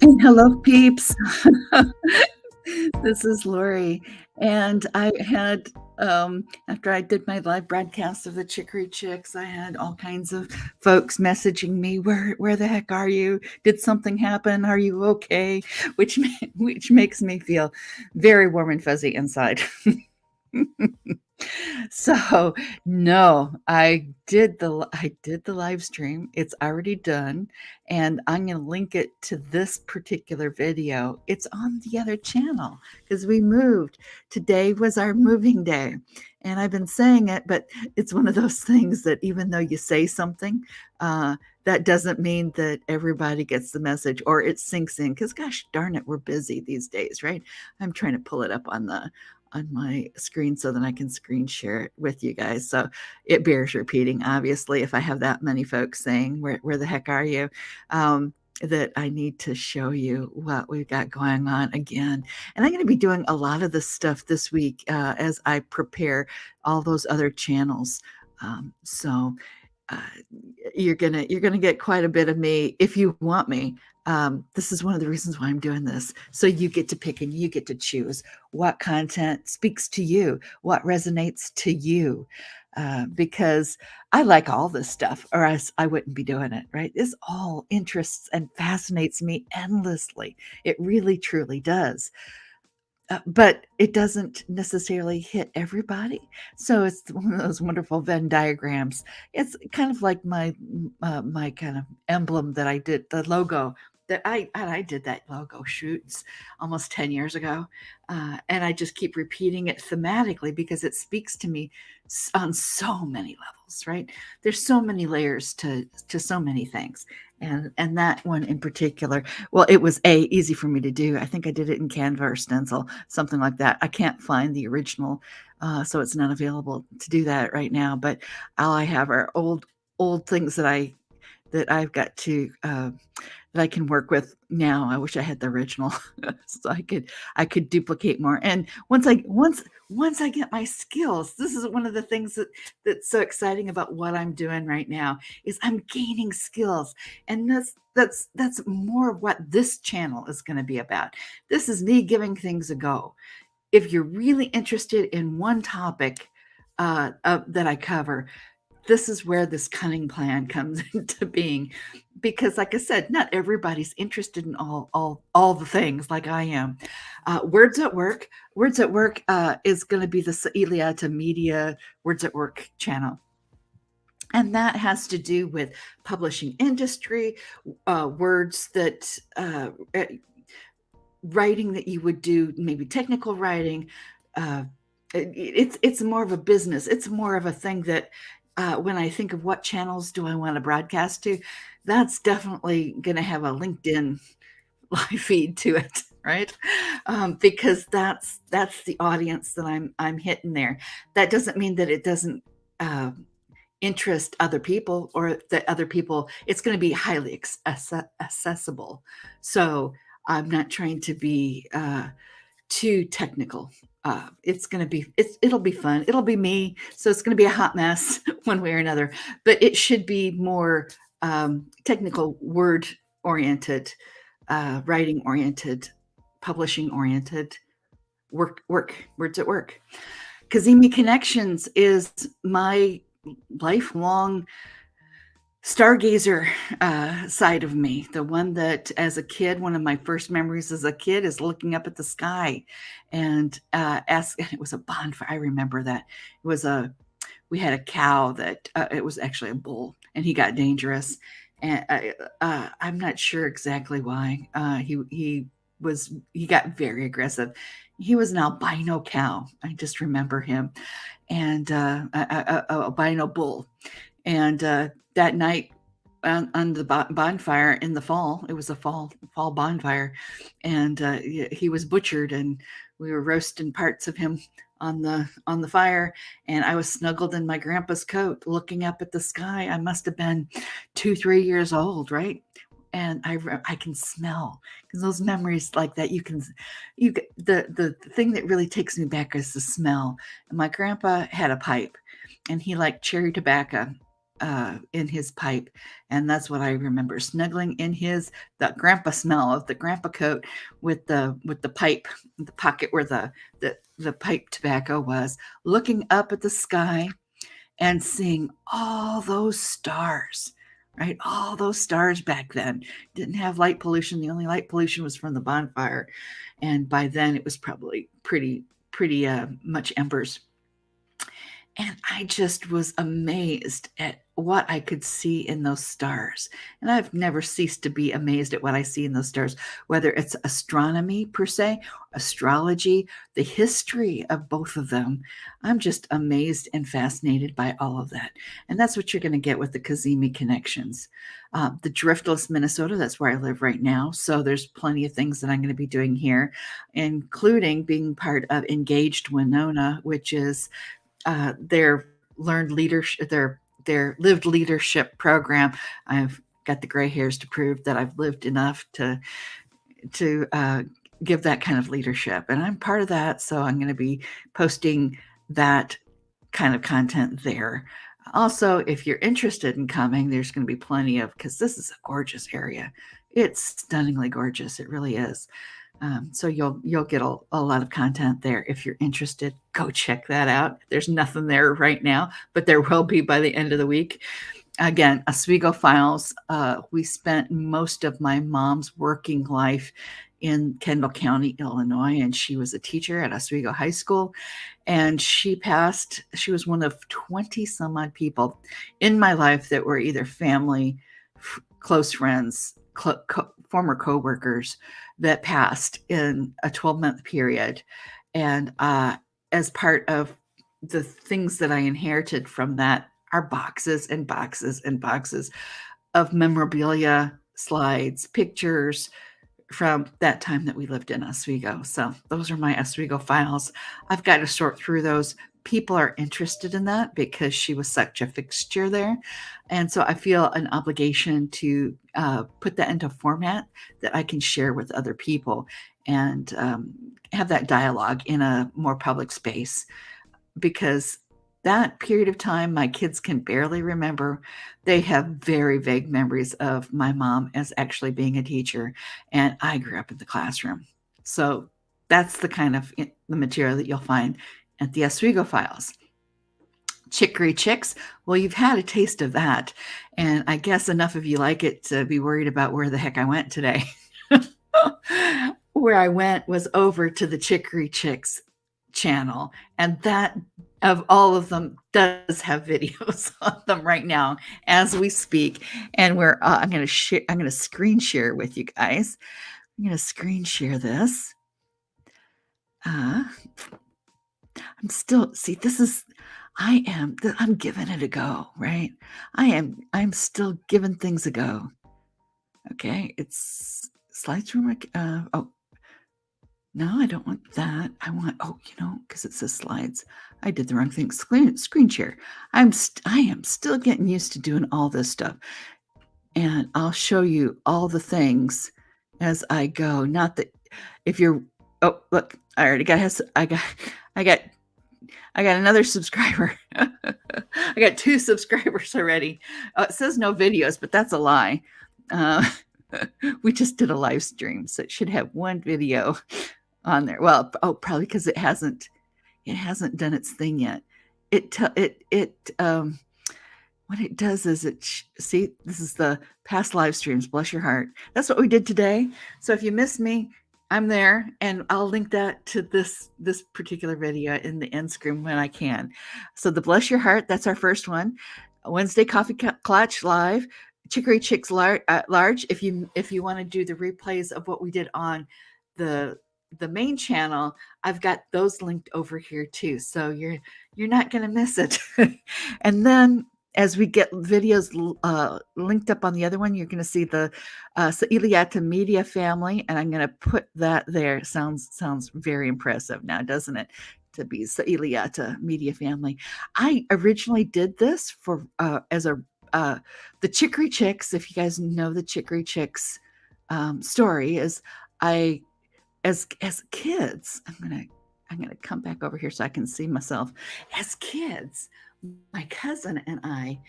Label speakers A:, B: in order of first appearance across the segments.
A: And hello, peeps. This is Lori, and I had after I did my live broadcast of the Chicory Chicks, I had all kinds of folks messaging me, "Where the heck are you? Did something happen? Are you okay?" Which makes me feel very warm and fuzzy inside. So, no, I did the live stream. It's already done, and I'm gonna link it to this particular video. It's on the other channel because we moved. Today was our moving day, and I've been saying it, but it's one of those things that even though you say something, that doesn't mean that everybody gets the message or it sinks in. Because gosh darn it, we're busy these days, right? I'm trying to pull it up on my screen so that I can screen share it with you guys. So it bears repeating, obviously, if I have that many folks saying, where the heck are you? That I need to show you what we've got going on again. And I'm going to be doing a lot of this stuff this week as I prepare all those other channels. So uh, you're gonna get quite a bit of me if you want me. This is one of the reasons why I'm doing this. So you get to pick and you get to choose what content speaks to you, what resonates to you. Because I like all this stuff, or else I wouldn't be doing it, right? This all interests and fascinates me endlessly. It really, truly does. But it doesn't necessarily hit everybody. So it's one of those wonderful Venn diagrams. It's kind of like my kind of emblem that I did, the logo that I did that logo shoots almost 10 years ago. And I just keep repeating it thematically because it speaks to me on so many levels, right? There's so many layers to so many things. And that one in particular, well, it was easy for me to do. I think I did it in Canva or Stencil, something like that. I can't find the original, so it's not available to do that right now. But all I have are old things that I've got to that I can work with now. I wish I had the original so I could duplicate more. And once I get my skills, this is one of the things that's so exciting about what I'm doing right now is I'm gaining skills. And that's more of what this channel is going to be about. This is me giving things a go. If you're really interested in one topic that I cover, this is where this cunning plan comes into being, because like I said, not everybody's interested in all the things like I am. Words at Work is going to be the Eliata Media Words at Work channel, and that has to do with publishing industry, words that writing that you would do, maybe technical writing. It's more of a business. It's more of a thing that when I think of what channels do I want to broadcast to, that's definitely going to have a LinkedIn live feed to it, right? Because that's the audience that I'm hitting there. That doesn't mean that it doesn't interest other people, or that other people. It's going to be highly accessible. So I'm not trying to be too technical. It'll be fun. It'll be me. So it's going to be a hot mess one way or another, but it should be more technical, word oriented, writing oriented, publishing oriented, words at work. Kazemi Connections is my lifelong stargazer side of me, the one that as a kid, one of my first memories as a kid is looking up at the sky and it was a bonfire. I remember that we had a cow that it was actually a bull, and he got dangerous, and I'm not sure exactly why. He got very aggressive. He was an albino cow. I just remember him, and a albino bull. And that night on the bonfire in the fall, it was a fall bonfire, and he was butchered, and we were roasting parts of him on the fire, and I was snuggled in my grandpa's coat looking up at the sky. I must have been 2-3 years old, right? And I can smell, because those memories like that, the thing that really takes me back is the smell. And my grandpa had a pipe, and he liked cherry tobacco. in his pipe, and that's what I remember, snuggling in that grandpa smell of the grandpa coat with the pipe, the pocket where the pipe tobacco was, looking up at the sky and seeing all those stars, right? All those stars back then didn't have light pollution. The only light pollution was from the bonfire, and by then it was probably pretty much embers. And I just was amazed at what I could see in those stars. And I've never ceased to be amazed at what I see in those stars, whether it's astronomy per se, astrology, the history of both of them. I'm just amazed and fascinated by all of that. And that's what you're going to get with the Kazemi connections. The Driftless, Minnesota, that's where I live right now. So there's plenty of things that I'm going to be doing here, including being part of Engaged Winona, which is their learned leadership, their lived leadership program. I've got the gray hairs to prove that I've lived enough to give that kind of leadership, and I'm part of that. So I'm going to be posting that kind of content there. Also, if you're interested in coming, there's going to be plenty of, because this is a gorgeous area. It's stunningly gorgeous. It really is. So you'll get a lot of content there. If you're interested, go check that out. There's nothing there right now, but there will be by the end of the week. Again, Oswego Files. We spent most of my mom's working life in Kendall County, Illinois, and she was a teacher at Oswego High School. And she passed. She was one of 20 some odd people in my life that were either family, close friends, former coworkers that passed in a 12-month period. And as part of the things that I inherited from that are boxes and boxes and boxes of memorabilia, slides, pictures from that time that we lived in Oswego. So those are my Oswego files. I've got to sort through those. People are interested in that because she was such a fixture there. And so I feel an obligation to put that into format that I can share with other people and have that dialogue in a more public space, because that period of time my kids can barely remember. They have very vague memories of my mom as actually being a teacher, and I grew up in the classroom. So that's the kind of the material that you'll find at the Oswego Files. Chicory Chicks, well, you've had a taste of that, and I guess enough of you like it to be worried about where the heck I went today. Where I went was over to the Chicory Chicks channel, and that, of all of them, does have videos on them right now as we speak. And I'm going to screen share with you guys. I'm going to screen share this. I'm giving it a go, right? I'm still giving things a go. Okay, it's slides from no, I don't want that. I want, because it says slides. I did the wrong thing. Screen share. I am still getting used to doing all this stuff. And I'll show you all the things as I go. Not that if you're, oh, look, I already I got another subscriber. I got 2 subscribers already. It says no videos, but that's a lie. We just did a live stream, so it should have 1 video on there. Well, probably because it hasn't done its thing yet. What it does is see, this is the past live streams. Bless your heart. That's what we did today. So if you missed me, I'm there, and I'll link that to this particular video in the end screen when I can. So the Bless Your Heart, that's our first one. Wednesday Kaffeeklatsch live. Chicory Chicks large. If you want to do the replays of what we did on the main channel, I've got those linked over here too. So you're not going to miss it. And then as we get videos linked up on the other one, you're going to see the Sailiata Media family, and I'm going to put that there. Sounds very impressive now, doesn't it? To be Sailiata Media family. I originally did this for as a the Chicory Chicks. If you guys know the Chicory Chicks story, is as kids, I'm gonna come back over here so I can see myself. As kids, my cousin and I,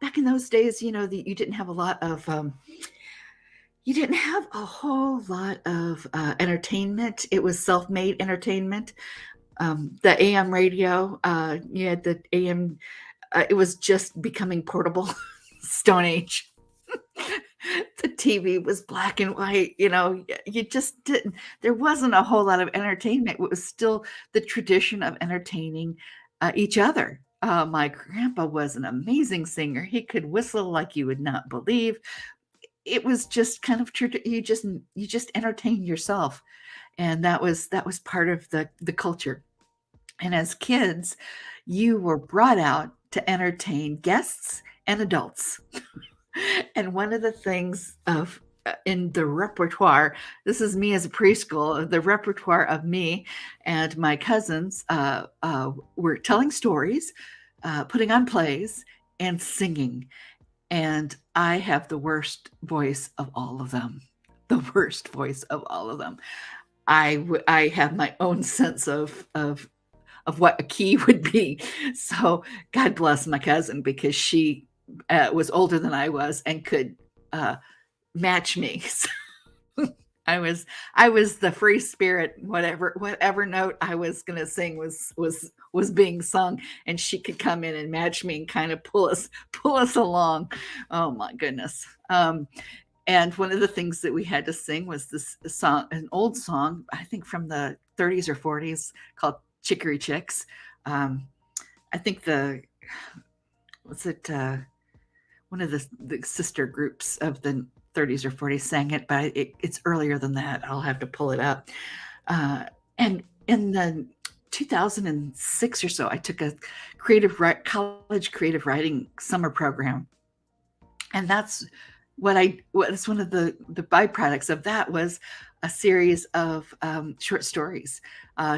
A: back in those days, you didn't have a lot of you didn't have a whole lot of entertainment. It was self-made entertainment. The AM radio, you had the AM. It was just becoming portable. Stone Age. The TV was black and white. You just didn't. There wasn't a whole lot of entertainment. It was still the tradition of entertaining each other. My grandpa was an amazing singer. He could whistle like you would not believe. It was just kind of you just entertained yourself, and that was part of the culture. And as kids, you were brought out to entertain guests and adults. And one of the things of in the repertoire, this is me as a preschool, the repertoire of me and my cousins were telling stories, putting on plays, and singing. And I have the worst voice of all of them. The worst voice of all of them. I have my own sense of what a key would be. So God bless my cousin, because she was older than I was and could match me. So I was the free spirit. Whatever note I was going to sing was being sung, and she could come in and match me and kind of pull us along. Oh my goodness. And one of the things that we had to sing was this song, an old song, I think from the 30s or 40s, called Chicory Chicks. I think one of the sister groups of the 30s or 40s sang it, but it's earlier than that. I'll have to pull it up. And in the 2006 or so, I took a college creative writing summer program, and that's what's one of the byproducts of that was a series of short stories,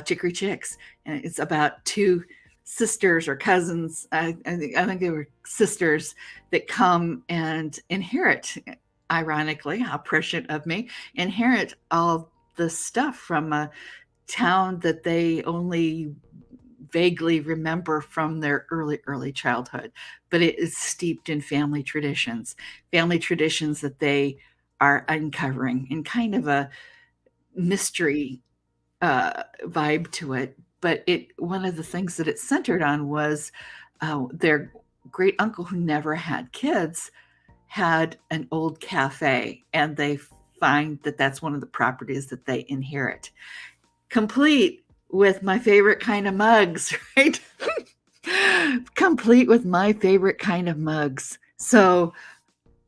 A: Chicory Chicks, and it's about two sisters or cousins. I think they were sisters that come and inherit, ironically, how prescient of me, inherit all the stuff from a town that they only vaguely remember from their early childhood, but it is steeped in family traditions that they are uncovering, in kind of a mystery vibe to it. But one of the things that it centered on was their great uncle, who never had kids, had an old cafe, and they find that that's one of the properties that they inherit, complete with my favorite kind of mugs, right? Complete with my favorite kind of mugs. So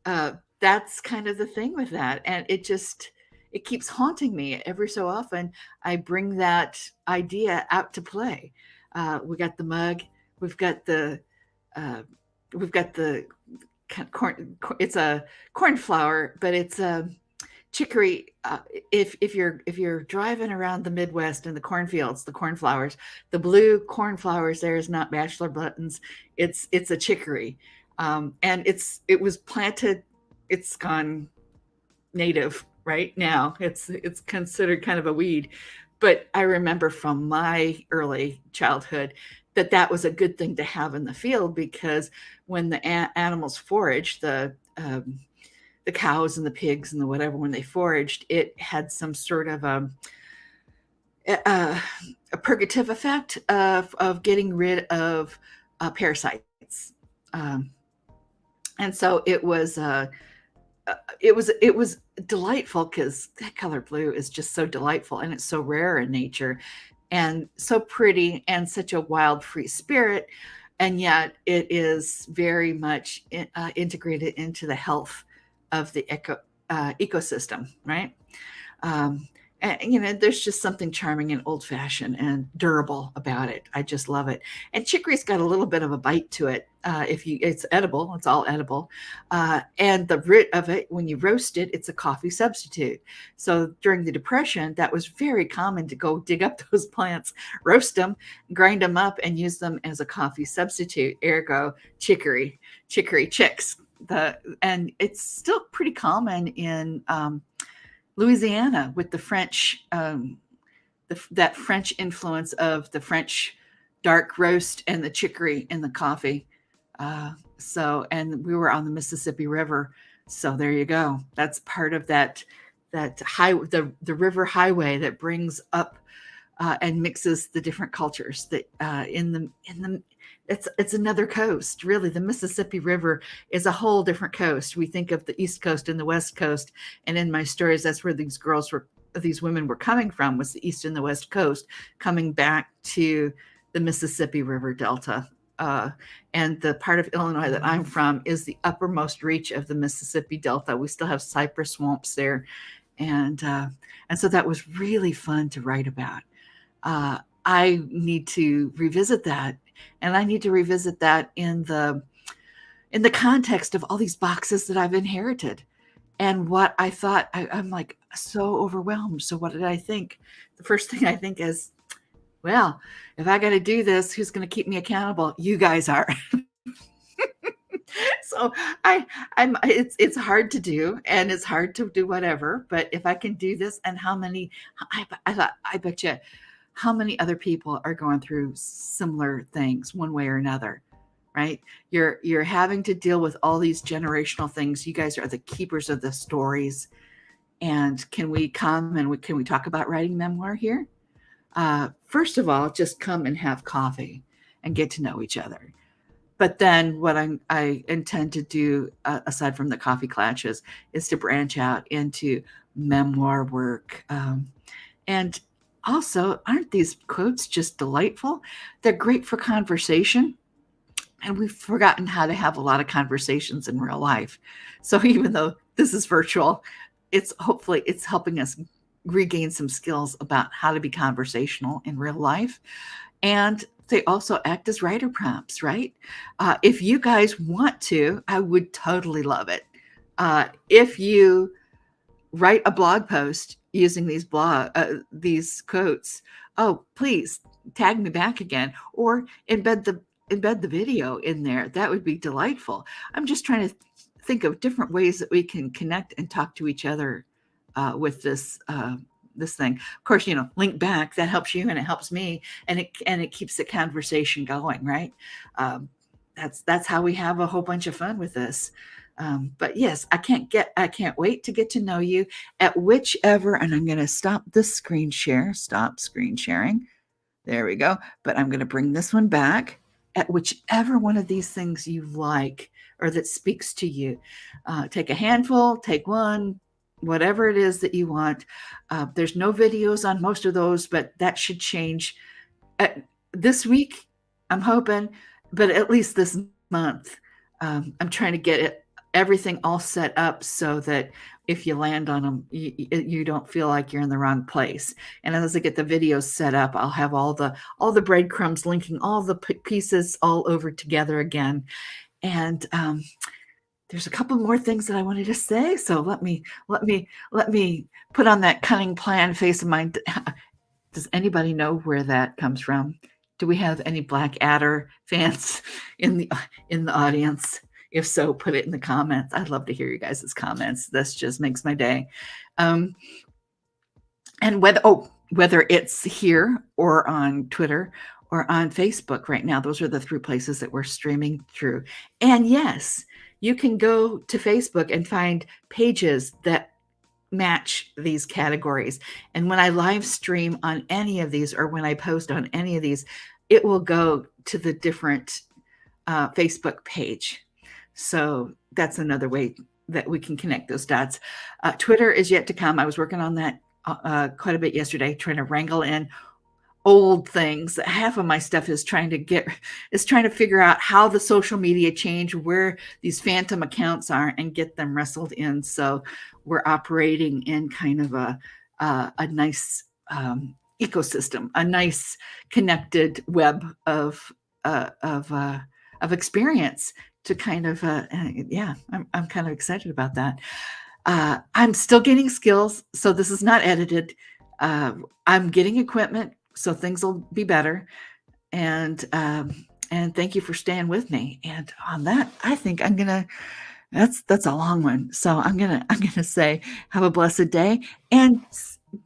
A: that's kind of the thing with that. And it keeps haunting me. Every so often, I bring that idea out to play. We got the mug. We've got the corn. It's a cornflower, but it's a chicory. If you're driving around the Midwest in the cornfields, the cornflowers, the blue cornflowers there is not bachelor buttons. It's a chicory, and it was planted. It's gone native right now. It's considered kind of a weed, but I remember from my early childhood that was a good thing to have in the field, because when the animals foraged, the cows and the pigs and the whatever, when they foraged, it had some sort of a purgative effect of getting rid of parasites, and so it was delightful, because that color blue is just so delightful, and it's so rare in nature, and so pretty, and such a wild, free spirit, and yet it is very much integrated into the health of the ecosystem, right? And there's just something charming and old-fashioned and durable about it. I just love it. And chicory's got a little bit of a bite to it. It's edible. It's all edible. And the root of it, when you roast it, it's a coffee substitute. So during the Depression, that was very common to go dig up those plants, roast them, grind them up, and use them as a coffee substitute. Ergo, chicory chicks. And it's still pretty common in Louisiana, with the French, that French influence of the French dark roast and the chicory in the coffee. And we were on the Mississippi River. So there you go. That's part of the river highway that brings up and mixes the different cultures that in the it's another coast. Really, the Mississippi River is a whole different coast. We think of the East Coast and the West Coast, and in my stories, that's where these women were coming from, was the East and the West Coast, coming back to the Mississippi River Delta. And the part of Illinois that I'm from is the uppermost reach of the Mississippi Delta. We still have cypress swamps there, and so that was really fun to write about. I need to revisit that, and I need to revisit that in the context of all these boxes that I've inherited, and what I thought. I'm like so overwhelmed. So what did I think? The first thing I think is, well, if I got to do this, who's going to keep me accountable? You guys are. So it's hard to do, and it's hard to do whatever. But if I can do this, and I bet you how many other people are going through similar things one way or another, right? You're having to deal with all these generational things. You guys are the keepers of the stories. And can we come and can we talk about writing memoir here? First of all, just come and have coffee and get to know each other. But then what I intend to do, aside from the Kaffeeklatches, is to branch out into memoir work. And also, aren't these quotes just delightful? They're great for conversation. And we've forgotten how to have a lot of conversations in real life. So even though this is virtual, hopefully it's helping us regain some skills about how to be conversational in real life. And they also act as writer prompts, right? If you guys want to, I would totally love it. If you write a blog post using these quotes, oh, please tag me back again, or embed the video in there. That would be delightful. I'm just trying to think of different ways that we can connect and talk to each other with this thing. Of course, link back, that helps you and it helps me, and it keeps the conversation going, right? That's how we have a whole bunch of fun with this. But yes, I can't wait to get to know you at whichever, and I'm going to stop screen sharing. There we go. But I'm going to bring this one back at whichever one of these things you like or that speaks to you. Take a handful, take one, whatever it is that you want. There's no videos on most of those, but that should change this week, I'm hoping, but at least this month. I'm trying to get everything all set up so that if you land on them, you don't feel like you're in the wrong place. And as I get the videos set up, I'll have all the breadcrumbs linking all the pieces all over together again. And there's a couple more things that I wanted to say. So let me put on that cunning plan face of mine. Does anybody know where that comes from? Do we have any Blackadder fans in the audience? If so, put it in the comments. I'd love to hear you guys' comments. This just makes my day. And whether it's here or on Twitter or on Facebook right now, those are the 3 places that we're streaming through. And yes, you can go to Facebook and find pages that match these categories. And when I live stream on any of these, or when I post on any of these, it will go to the different Facebook page. So that's another way that we can connect those dots. Twitter is yet to come. I was working on that quite a bit yesterday, trying to wrangle in old things. Half of my stuff is trying to figure out how the social media change, where these phantom accounts are, and get them wrestled in. So we're operating in kind of a nice ecosystem, a nice connected web of experience to kind of, I'm kind of excited about that. I'm still gaining skills, so this is not edited. I'm getting equipment, so things will be better. And thank you for staying with me. And on that, I think that's a long one. So I'm gonna say, have a blessed day, and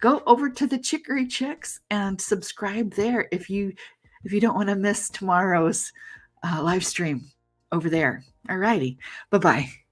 A: go over to the Chicory Chicks and subscribe there if you don't want to miss tomorrow's live stream. over there. All righty. Bye-bye.